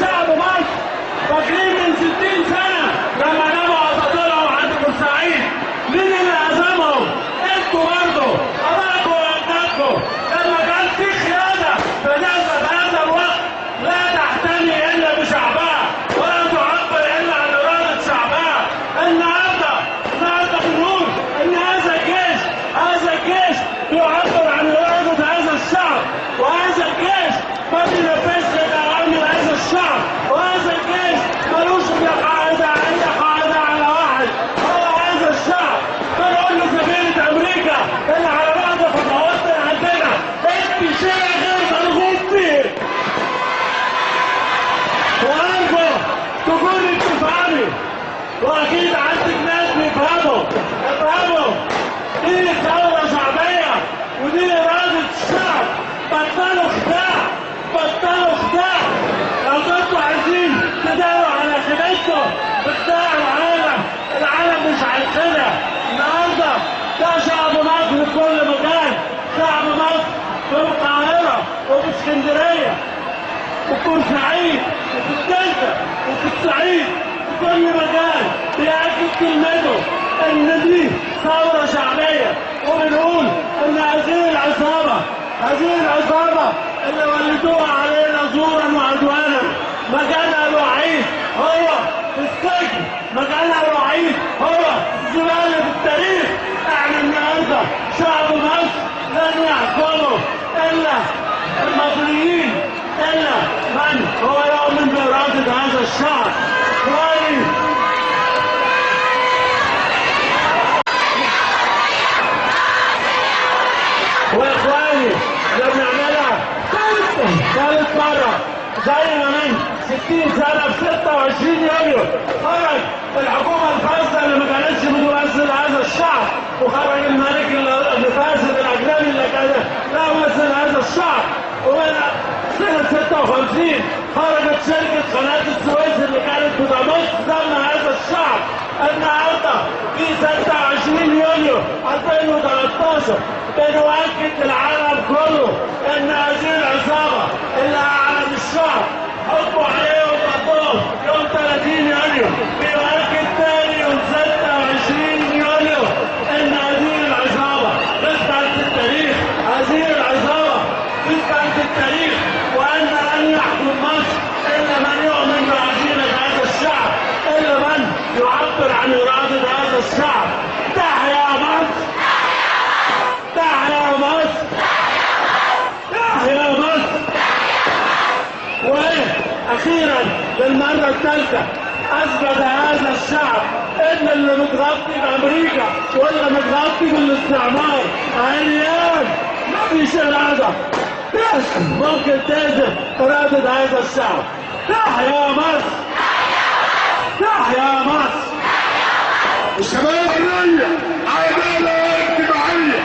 شعب مصر فاكرين من 60 سنة لما ناموا أساطيرهم عند بورسعيد مين اللي هزمهم؟ انتوا برضه أباكوا وأجدادكوا لما كان في خيانة بالنسبة لهذا الوقت لا تحتمي إلا بشعبها ولا تعبر إلا عن إرادة شعبها. النهارده بنقول إن هذا الجيش بيعبر عن إرادة هذا الشعب، وهذا الجيش ما بينفذش أوامر هذا الشعب، وهذا الجيش ملوش قاعدة على واحد هو هذا الشعب. بنقول لسفينة أمريكا اللي على بعض خطواتنا عندنا انت شيء غير مرغوب فيه، وأرجو تكوني بتفهمي، وأكيد عندك ناس بيفهموا. دي ثورة شعبية ودي إرادة الشعب. بطلوا خداع. لو كنتوا عايزين تداروا على خدمتكم بتداروا العالم مش هيتخدع. النهارده ده شعب مصر في كل مكان، شعب مصر في القاهرة وفي اسكندرية وفي بورسعيد وفي الدلتا وفي الصعيد في كل مكان بيأكد كلمته إن دي ثورة شعبية. وبنقول إن هذه العصابة اللي ولدوها علينا زورا وعدوانا مكانها الوحيد هو في السجن، مكانها الوحيد هو زبالة التاريخ. احنا النهارده شعب مصر لن يحكمه الا المصريين، الا من هو يؤمن بإرادة هذا الشعب. واخواني اللي بنعملها ثالث مرة زي ما من 60 سنة في 26 يوليو خرج الحكومة الفاسدة اللي ما كانتش بتمثل هذا الشعب، وخرج الملك الفاسد الأجنبي اللي كان لا يمثل هذا الشعب. ومن سنة 56 خرجت شركة قناة السويس اللي كانت بتمص دم هذا الشعب. النهارده في 26 يوليو 2013 بنؤكد للعالم كله ان هذه العصابه اللي اعلن الشعب حطوا عليهم خطوط يوم 30 يوليو بيؤكد تاني يوم 26 يوليو ان هذه العصابه رجعت التاريخ، وان لن يحكم مصر الا من يؤمن بعزيمه هذا الشعب، الا من يعبر عن اراده هذا الشعب. تحيا مصر! تحيا مصر! تحيا مصر! واخيرا للمره الثالثه اثبت هذا الشعب ان اللي متغطي بامريكا واللي متغطي بالاستعمار عريان، مفيش اراده ممكن تهزم اراده هذا الشعب. تحيا مصر! تحيا مصر! الشباب حرية، عدالة اجتماعية.